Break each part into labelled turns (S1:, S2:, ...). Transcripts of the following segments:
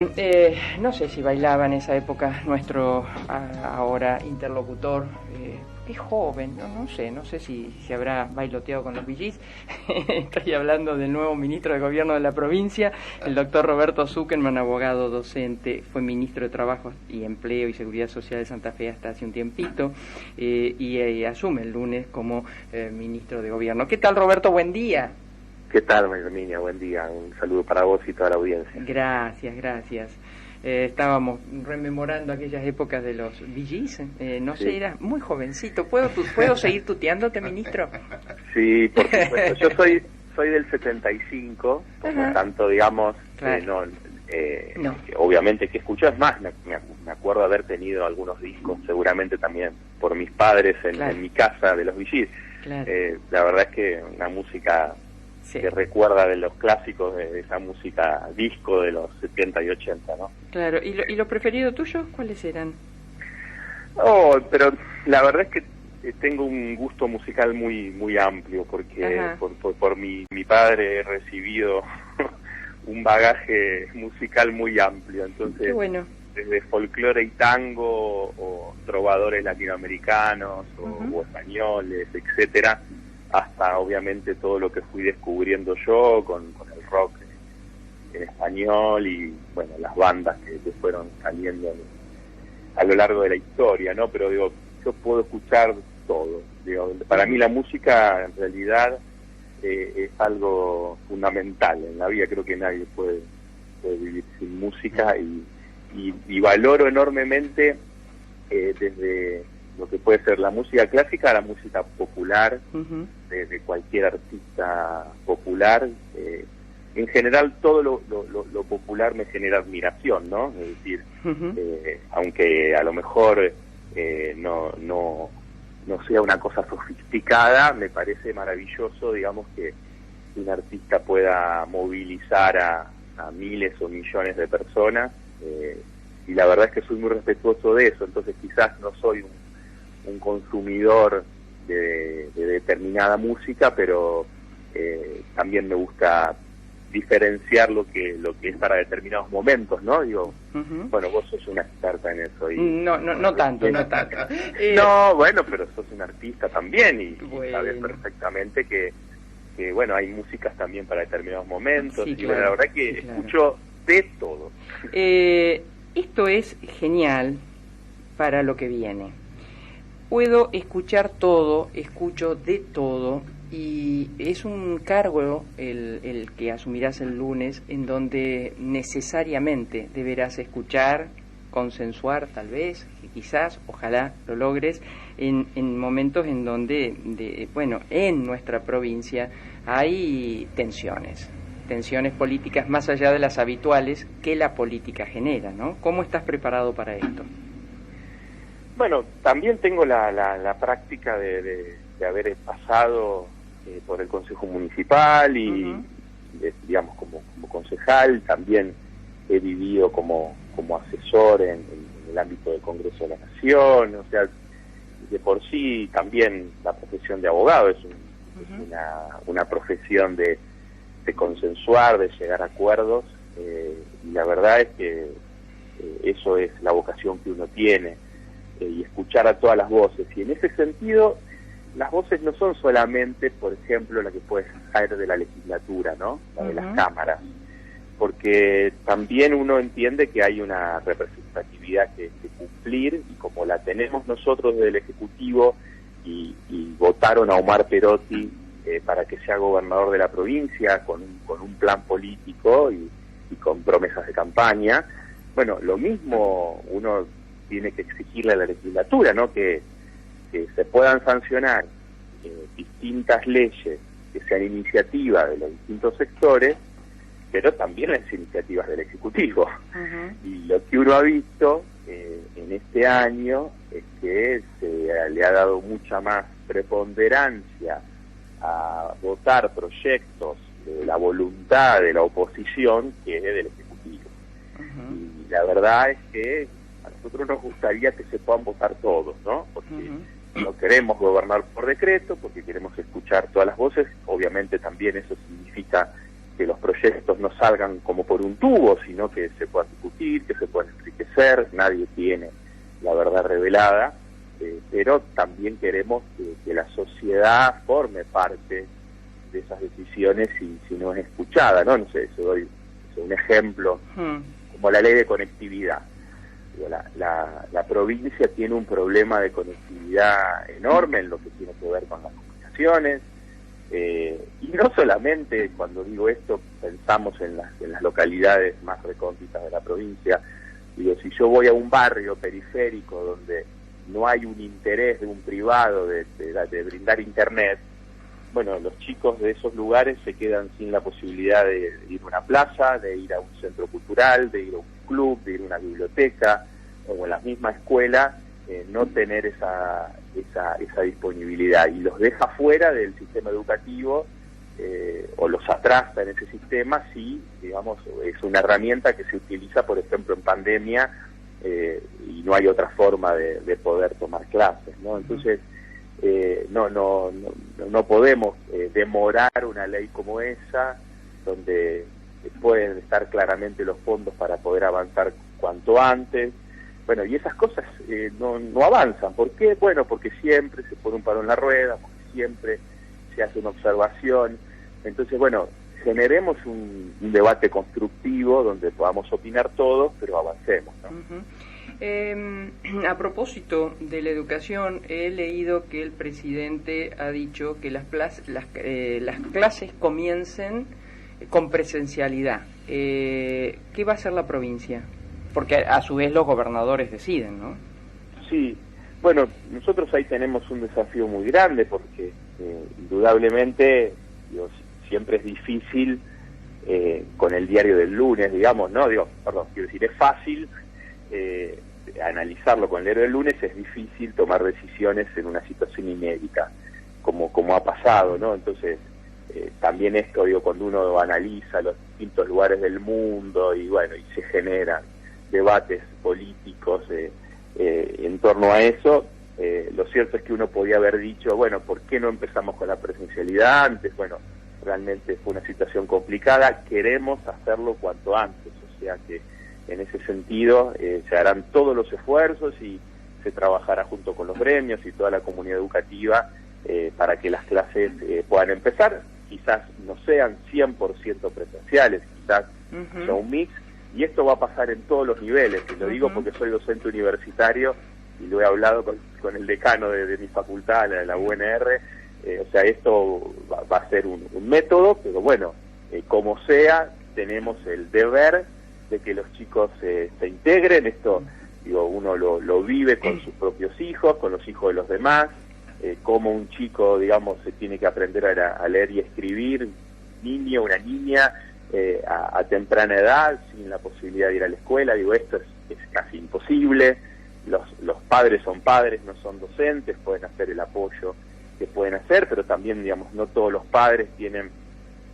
S1: No sé si bailaba en esa época nuestro ahora interlocutor, es joven, no sé si habrá bailoteado con los Bee Gees. Estoy hablando del nuevo ministro de Gobierno de la provincia, el doctor Roberto Zuckerman, abogado, docente, fue ministro de Trabajo y Empleo y Seguridad Social de Santa Fe hasta hace un tiempito, y asume el lunes como ministro de Gobierno. ¿Qué tal, Roberto? Buen día.
S2: ¿Qué tal, Herminia? Buen día. Un saludo para vos y toda la audiencia.
S1: Gracias. Estábamos rememorando aquellas épocas de los Bee Gees. No sé, era muy jovencito. ¿Puedo seguir tuteándote, ministro?
S2: Sí, por supuesto. Yo soy del 75, por lo tanto, digamos, claro. No. Obviamente que escucho, es más, me acuerdo haber tenido algunos discos, seguramente también por mis padres en mi casa, de los Bee Gees. Claro. La verdad es que una música... Sí. Que recuerda de los clásicos de esa música disco de los 70 y 80, ¿no?
S1: Claro, ¿y lo preferido tuyo cuáles eran?
S2: Oh, pero la verdad es que tengo un gusto musical muy amplio, porque por mi padre he recibido un bagaje musical muy amplio, entonces qué bueno. Desde folclore y tango, o trovadores latinoamericanos, o españoles, etcétera, hasta obviamente todo lo que fui descubriendo yo con el rock en español y bueno, las bandas que fueron saliendo a lo largo de la historia, ¿no? Pero digo, yo puedo escuchar todo. Digo, para mí la música en realidad es algo fundamental en la vida. Creo que nadie puede vivir sin música y valoro enormemente desde lo que puede ser la música clásica a la música popular, de cualquier artista popular. En general todo lo popular me genera admiración, ¿no? Es decir, aunque a lo mejor no sea una cosa sofisticada, me parece maravilloso, digamos, que un artista pueda movilizar a miles o millones de personas, y la verdad es que soy muy respetuoso de eso. Entonces quizás no soy un consumidor de determinada música, pero también me gusta diferenciar lo que es para determinados momentos, ¿no? Digo, bueno, vos sos una experta en eso.
S1: No tanto.
S2: No, bueno, pero sos un artista también y sabes perfectamente que bueno, hay músicas también para determinados momentos, sí, y claro, bueno, la verdad que escucho de todo.
S1: Esto es genial para lo que viene. Puedo escuchar todo, escucho de todo, y es un cargo el que asumirás el lunes, en donde necesariamente deberás escuchar, consensuar tal vez, quizás, ojalá lo logres, en momentos en donde, en nuestra provincia hay tensiones políticas más allá de las habituales que la política genera, ¿no? ¿Cómo estás preparado para esto?
S2: Bueno, también tengo la práctica de haber pasado por el Consejo Municipal y, digamos, como concejal. También he vivido como asesor en el ámbito del Congreso de la Nación. O sea, de por sí también la profesión de abogado es una profesión de consensuar, de llegar a acuerdos, y la verdad es que eso es la vocación que uno tiene. Y escuchar a todas las voces, y en ese sentido las voces no son solamente, por ejemplo, la que puede salir de la legislatura, ¿no? La de las cámaras, porque también uno entiende que hay una representatividad que cumplir, y como la tenemos nosotros desde el Ejecutivo y votaron a Omar Perotti para que sea gobernador de la provincia con un plan político y con promesas de campaña, bueno, lo mismo uno tiene que exigirle a la legislatura, ¿no? Que se puedan sancionar distintas leyes que sean iniciativas de los distintos sectores, pero también las iniciativas del Ejecutivo. Y lo que uno ha visto en este año es que se le ha dado mucha más preponderancia a votar proyectos de la voluntad de la oposición que del Ejecutivo. Y la verdad es que a nosotros nos gustaría que se puedan votar todos, ¿no? Porque no queremos gobernar por decreto, porque queremos escuchar todas las voces. Obviamente también eso significa que los proyectos no salgan como por un tubo, sino que se puedan discutir, que se puedan enriquecer. Nadie tiene la verdad revelada, pero también queremos que la sociedad forme parte de esas decisiones si no es escuchada, ¿no? No sé, doy un ejemplo, como la ley de conectividad. La provincia tiene un problema de conectividad enorme en lo que tiene que ver con las comunicaciones, y no solamente, cuando digo esto, pensamos en las localidades más recónditas de la provincia. Digo, si yo voy a un barrio periférico donde no hay un interés de un privado de brindar internet, bueno, los chicos de esos lugares se quedan sin la posibilidad de ir a una plaza, de ir a un centro cultural, de ir a un club, de ir a una biblioteca, o en la misma escuela, no tener esa disponibilidad, y los deja fuera del sistema educativo, o los atrasa en ese sistema si, digamos, es una herramienta que se utiliza, por ejemplo, en pandemia, y no hay otra forma de poder tomar clases, ¿no? Entonces, no podemos demorar una ley como esa, donde pueden estar claramente los fondos para poder avanzar cuanto antes. Bueno, y esas cosas no avanzan. ¿Por qué? Bueno, porque siempre se pone un palo en la rueda, porque siempre se hace una observación. Entonces, bueno, generemos un debate constructivo donde podamos opinar todos, pero avancemos, ¿no?
S1: A propósito de la educación, he leído que el presidente ha dicho que las clases comiencen con presencialidad. ¿Qué va a hacer la provincia? Porque a su vez los gobernadores deciden, ¿no?
S2: Sí, bueno, nosotros ahí tenemos un desafío muy grande, porque indudablemente siempre es difícil con el diario del lunes, digamos, ¿no? Quiero decir, es fácil analizarlo con el diario del lunes, es difícil tomar decisiones en una situación inédita, como ha pasado, ¿no? Entonces, también esto, cuando uno analiza los distintos lugares del mundo y se generan debates políticos en torno a eso, lo cierto es que uno podía haber dicho, bueno, ¿por qué no empezamos con la presencialidad antes? Bueno, realmente fue una situación complicada, queremos hacerlo cuanto antes, o sea que en ese sentido se harán todos los esfuerzos y se trabajará junto con los gremios y toda la comunidad educativa para que las clases puedan empezar. Quizás no sean 100% presenciales, quizás sea un mix, y esto va a pasar en todos los niveles, y lo digo porque soy docente universitario y lo he hablado con el decano de mi facultad, la UNR. O sea, esto va a ser un método, pero bueno, como sea, tenemos el deber de que los chicos se integren. Esto, uno lo vive con sus propios hijos, con los hijos de los demás, como un chico, se tiene que aprender a leer y escribir, niño, una niña, a temprana edad, sin la posibilidad de ir a la escuela. Esto es casi imposible. Los padres son padres, no son docentes, pueden hacer el apoyo que pueden hacer, pero también, no todos los padres tienen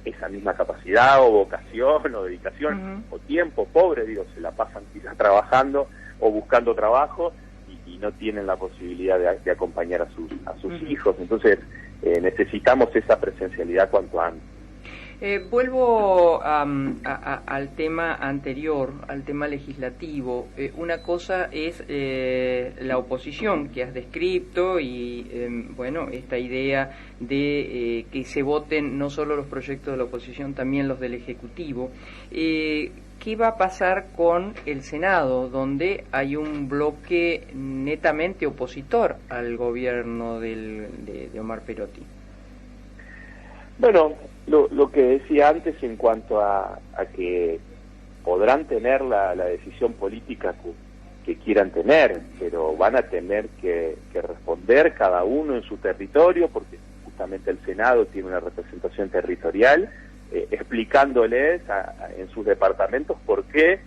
S2: esa misma capacidad o vocación o dedicación o tiempo. Pobres, se la pasan quizás trabajando o buscando trabajo y no tienen la posibilidad de acompañar a sus hijos. Entonces, necesitamos esa presencialidad cuanto antes.
S1: Vuelvo al tema anterior, al tema legislativo. Una cosa es la oposición que has descrito y, esta idea de que se voten no solo los proyectos de la oposición, también los del Ejecutivo. ¿Qué va a pasar con el Senado, donde hay un bloque netamente opositor al gobierno de Omar Perotti?
S2: Bueno, lo que decía antes en cuanto a que podrán tener la decisión política que quieran tener, pero van a tener que responder cada uno en su territorio, porque justamente el Senado tiene una representación territorial, explicándoles en sus departamentos por qué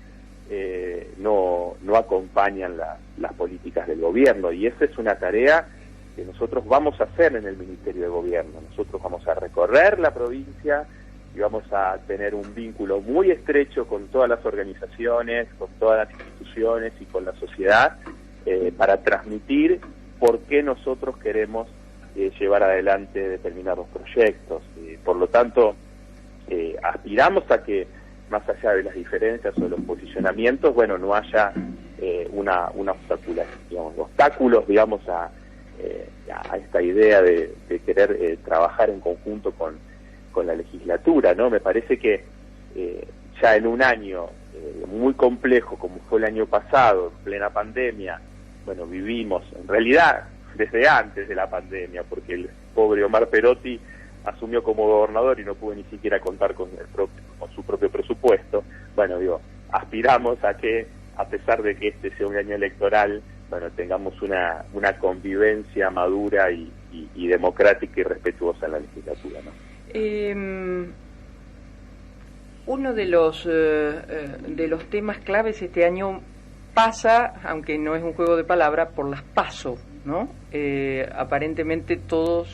S2: no acompañan las políticas del gobierno, y esa es una tarea que nosotros vamos a hacer en el Ministerio de Gobierno. Nosotros vamos a recorrer la provincia y vamos a tener un vínculo muy estrecho con todas las organizaciones, con todas las instituciones y con la sociedad, para transmitir por qué nosotros queremos llevar adelante determinados proyectos. Por lo tanto, aspiramos a que, más allá de las diferencias o de los posicionamientos, bueno, no haya una obstáculos, digamos, a esta idea de querer trabajar en conjunto con la legislatura, ¿no? Me parece que ya en un año muy complejo como fue el año pasado, en plena pandemia, bueno, vivimos, en realidad, desde antes de la pandemia, porque el pobre Omar Perotti asumió como gobernador y no pudo ni siquiera contar con su propio presupuesto. Bueno, digo, aspiramos a que, a pesar de que este sea un año electoral, bueno, tengamos una convivencia madura y democrática y respetuosa en la legislatura, ¿no?
S1: Uno de los temas claves este año pasa, aunque no es un juego de palabras, por las PASO, ¿no? Aparentemente todo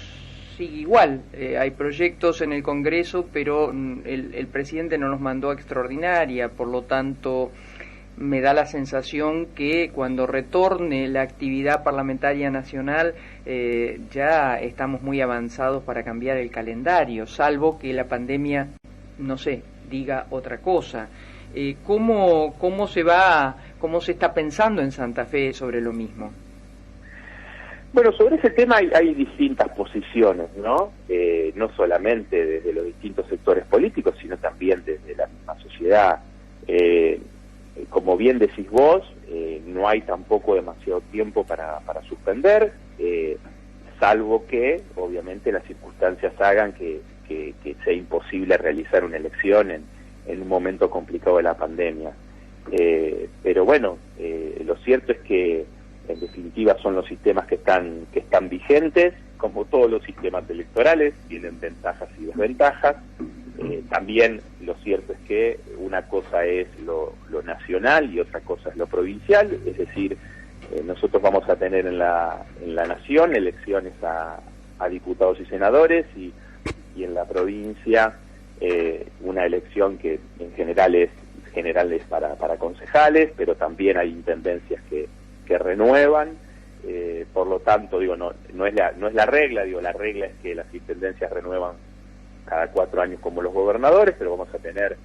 S1: sigue igual. Hay proyectos en el Congreso, pero el presidente no los mandó a extraordinaria, por lo tanto me da la sensación que cuando retorne la actividad parlamentaria nacional ya estamos muy avanzados para cambiar el calendario, salvo que la pandemia, no sé, diga otra cosa. ¿Cómo se está pensando en Santa Fe sobre lo mismo?
S2: Bueno, sobre ese tema hay distintas posiciones, ¿no? No solamente desde los distintos sectores políticos, sino también desde la misma sociedad. Como bien decís vos, no hay tampoco demasiado tiempo para suspender, salvo que, obviamente, las circunstancias hagan que sea imposible realizar una elección en un momento complicado de la pandemia. Pero bueno, lo cierto es que en definitiva son los sistemas que están vigentes, como todos los sistemas electorales, tienen ventajas y desventajas. También lo cierto es que una cosa es lo nacional y otra cosa es lo provincial, es decir, nosotros vamos a tener en la nación elecciones a diputados y senadores y en la provincia una elección que en general es para concejales, pero también hay intendencias que renuevan, por lo tanto, digo, no es la regla, digo, la regla es que las intendencias renuevan cada 4 años como los gobernadores, pero vamos a tener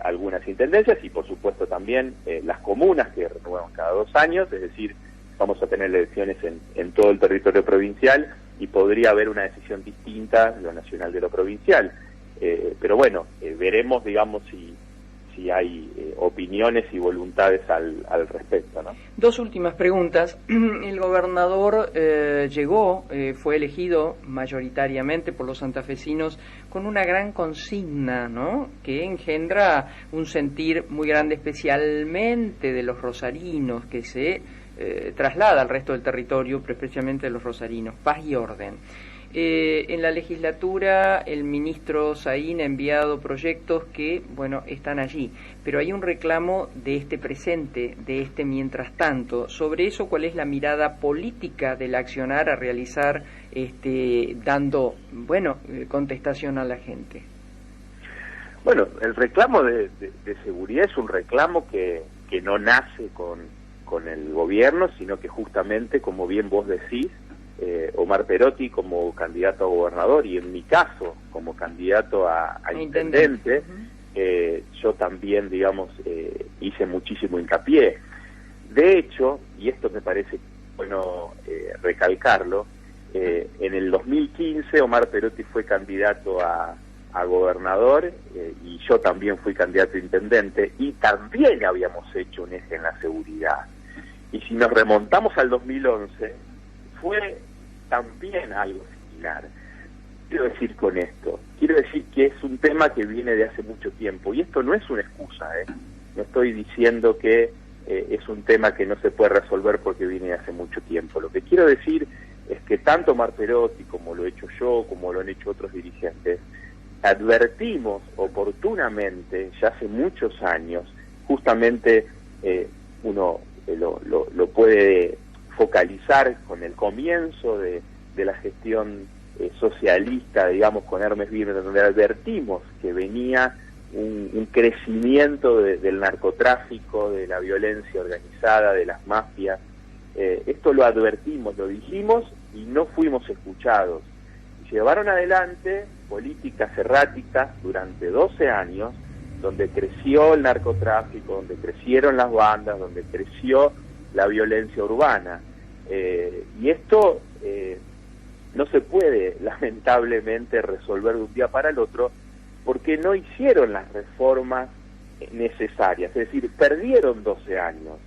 S2: algunas intendencias y por supuesto también las comunas que renuevan cada 2 años, es decir, vamos a tener elecciones en todo el territorio provincial y podría haber una decisión distinta lo nacional de lo provincial. Pero bueno, veremos, digamos, si hay opiniones y voluntades al respecto, ¿no?
S1: 2 últimas preguntas. El gobernador fue elegido mayoritariamente por los santafesinos con una gran consigna, ¿no?, que engendra un sentir muy grande, especialmente de los rosarinos, que se traslada al resto del territorio, pero especialmente de los rosarinos: paz y orden. En la legislatura el ministro Saín ha enviado proyectos que, bueno, están allí, pero hay un reclamo de este presente, de este mientras tanto. Sobre eso, ¿cuál es la mirada política del accionar a realizar, dando, bueno, contestación a la gente?
S2: Bueno, el reclamo de seguridad es un reclamo que no nace con el gobierno, sino que justamente, como bien vos decís, Omar Perotti como candidato a gobernador y en mi caso como candidato a intendente, yo también, digamos, hice muchísimo hincapié. De hecho, y esto me parece bueno recalcarlo, en el 2015 Omar Perotti fue candidato a gobernador y yo también fui candidato a intendente y también habíamos hecho un eje en la seguridad. Y si nos remontamos al 2011, fue también algo similar. Quiero decir con esto, quiero decir que es un tema que viene de hace mucho tiempo, y esto no es una excusa, no estoy diciendo que es un tema que no se puede resolver porque viene de hace mucho tiempo. Lo que quiero decir es que tanto Omar Perotti, como lo he hecho yo, como lo han hecho otros dirigentes, advertimos oportunamente, ya hace muchos años, justamente uno lo puede focalizar con el comienzo de la gestión socialista, digamos, con Hermes Birner, donde advertimos que venía un crecimiento del narcotráfico, de la violencia organizada, de las mafias. Esto lo advertimos, lo dijimos y no fuimos escuchados. Llevaron adelante políticas erráticas durante 12 años, donde creció el narcotráfico, donde crecieron las bandas, donde creció la violencia urbana. Y esto no se puede, lamentablemente, resolver de un día para el otro, porque no hicieron las reformas necesarias, es decir, perdieron 12 años.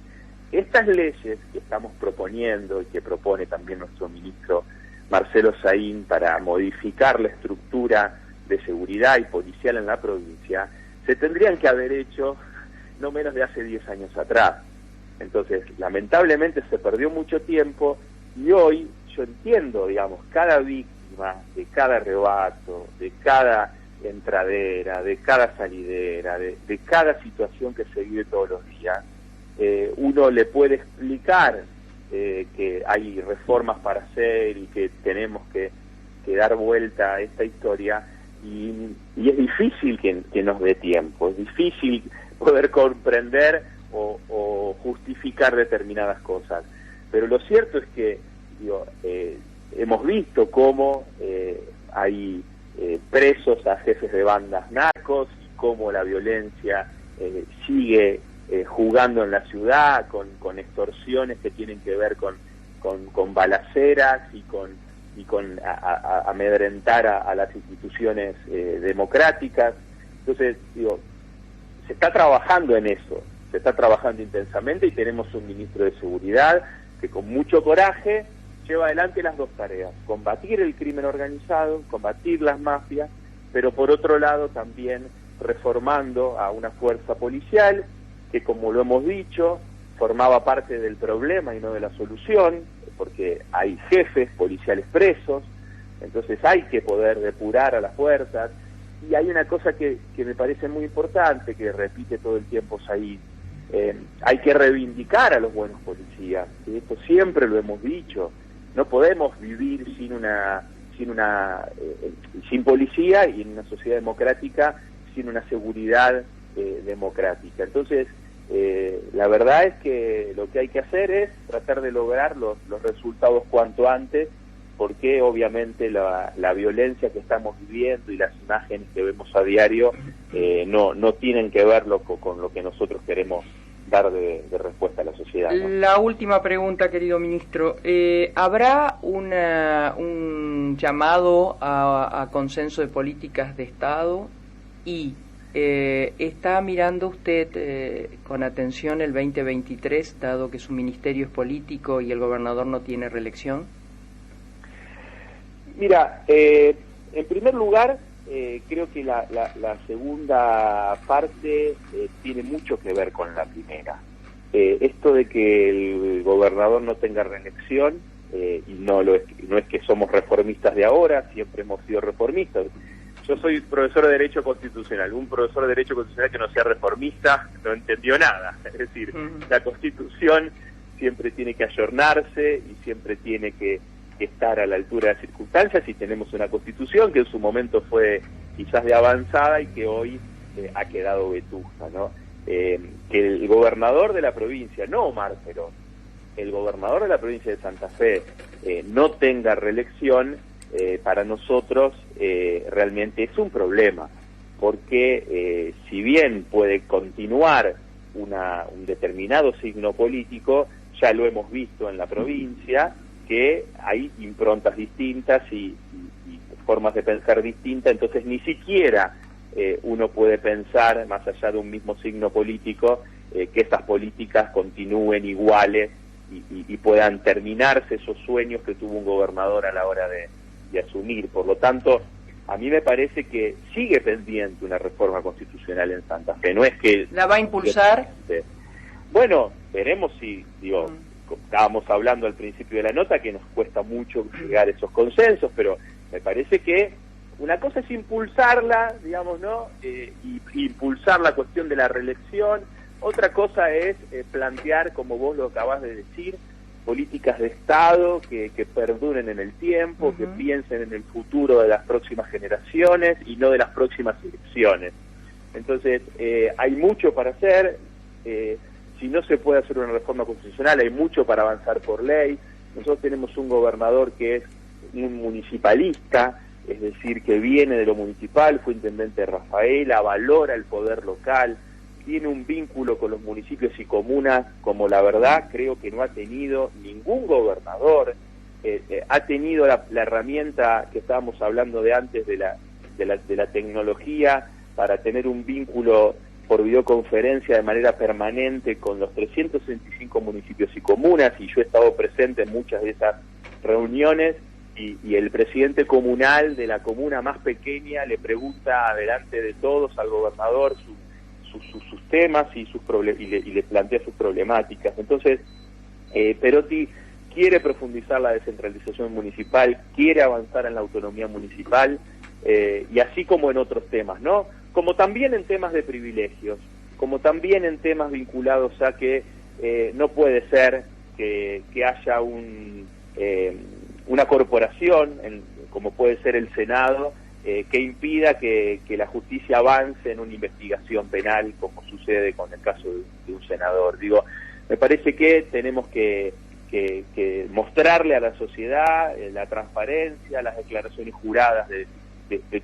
S2: Estas leyes que estamos proponiendo y que propone también nuestro ministro Marcelo Saín para modificar la estructura de seguridad y policial en la provincia, se tendrían que haber hecho no menos de hace 10 años atrás. Entonces, lamentablemente se perdió mucho tiempo y hoy yo entiendo, digamos, cada víctima de cada arrebato, de cada entradera, de cada salidera, de cada situación que se vive todos los días. Uno le puede explicar que hay reformas para hacer y que tenemos que dar vuelta a esta historia, y es difícil que nos dé tiempo, es difícil poder comprender o justificar determinadas cosas. Pero lo cierto es que hemos visto cómo hay presos a jefes de bandas narcos y cómo la violencia sigue jugando en la ciudad con extorsiones que tienen que ver con balaceras y con amedrentar a las instituciones democráticas. Entonces, se está trabajando en eso, se está trabajando intensamente, y tenemos un ministro de Seguridad que con mucho coraje lleva adelante las dos tareas: combatir el crimen organizado, combatir las mafias, pero por otro lado también reformando a una fuerza policial que, como lo hemos dicho, formaba parte del problema y no de la solución, porque hay jefes policiales presos. Entonces hay que poder depurar a las fuerzas. Y hay una cosa que me parece muy importante, que repite todo el tiempo Saíd: hay que reivindicar a los buenos policías. ¿Sí? Esto siempre lo hemos dicho. No podemos vivir sin policía, y en una sociedad democrática sin una seguridad democrática. Entonces, la verdad es que lo que hay que hacer es tratar de lograr los resultados cuanto antes, porque obviamente la violencia que estamos viviendo y las imágenes que vemos a diario no tienen que ver con lo que nosotros queremos dar de respuesta a la sociedad, ¿no?
S1: La última pregunta, querido ministro. ¿Habrá un llamado a consenso de políticas de Estado? Y ¿está mirando usted con atención el 2023, dado que su ministerio es político y el gobernador no tiene reelección?
S2: Mira, en primer lugar, creo que la segunda parte tiene mucho que ver con la primera. Esto de que el gobernador no tenga reelección, y no es que somos reformistas de ahora, siempre hemos sido reformistas. Yo soy profesor de Derecho Constitucional. Un profesor de Derecho Constitucional que no sea reformista no entendió nada. Es decir, la Constitución siempre tiene que ayornarse y siempre tiene que estar a la altura de las circunstancias, y tenemos una Constitución que en su momento fue quizás de avanzada y que hoy ha quedado vetusta, ¿no? Que el gobernador de la provincia, no Omar Perón, el gobernador de la provincia de Santa Fe no tenga reelección, para nosotros realmente es un problema, porque si bien puede continuar un determinado signo político, ya lo hemos visto en la provincia, que hay improntas distintas y formas de pensar distintas. Entonces ni siquiera uno puede pensar, más allá de un mismo signo político, que estas políticas continúen iguales y puedan terminarse esos sueños que tuvo un gobernador a la hora de asumir. Por lo tanto, a mí me parece que sigue pendiente una reforma constitucional en Santa Fe. No es que...
S1: ¿La va a impulsar?
S2: Bueno, veremos si, estábamos hablando al principio de la nota que nos cuesta mucho llegar a esos consensos, pero me parece que una cosa es impulsarla, digamos, ¿no? Y impulsar la cuestión de la reelección. Otra cosa es plantear, como vos lo acabás de decir, políticas de Estado que perduren en el tiempo, que piensen en el futuro de las próximas generaciones y no de las próximas elecciones. Entonces, hay mucho para hacer. Si no se puede hacer una reforma constitucional, hay mucho para avanzar por ley. Nosotros tenemos un gobernador que es un municipalista, es decir, que viene de lo municipal, fue intendente de Rafaela, valora el poder local, tiene un vínculo con los municipios y comunas como la verdad creo que no ha tenido ningún gobernador. Ha tenido la herramienta que estábamos hablando de antes de la tecnología para tener un vínculo por videoconferencia de manera permanente con los 365 municipios y comunas, y yo he estado presente en muchas de esas reuniones, y el presidente comunal de la comuna más pequeña le pregunta delante de todos al gobernador sus temas y le plantea sus problemáticas. Entonces, Perotti quiere profundizar la descentralización municipal, quiere avanzar en la autonomía municipal, y así como en otros temas, ¿no? Como también en temas de privilegios, como también en temas vinculados a que no puede ser que haya una corporación, como puede ser el Senado, que impida que la justicia avance en una investigación penal, como sucede con el caso de un senador. Digo, me parece que tenemos que mostrarle a la sociedad la transparencia, las declaraciones juradas de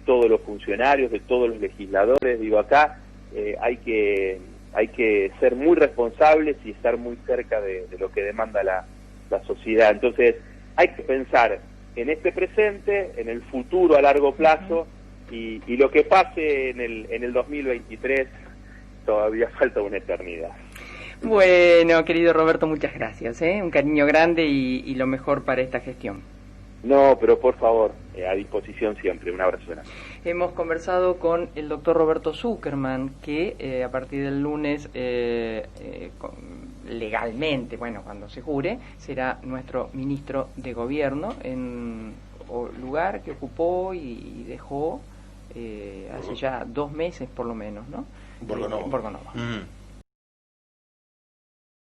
S2: todos los funcionarios, de todos los legisladores. Digo, acá hay que ser muy responsables y estar muy cerca de lo que demanda la sociedad. Entonces, hay que pensar en este presente, en el futuro a largo plazo, y lo que pase en el 2023 todavía falta una eternidad.
S1: Bueno, querido Roberto, muchas gracias, un cariño grande y lo mejor para esta gestión.
S2: No, pero por favor, a disposición siempre. Un abrazo grande.
S1: Hemos conversado con el doctor Roberto Zuckerman, que a partir del lunes, legalmente, bueno, cuando se jure, será nuestro ministro de Gobierno en lugar que ocupó y dejó hace ya 2 meses por lo menos, ¿no?
S3: Borgonova.
S1: Borgonova.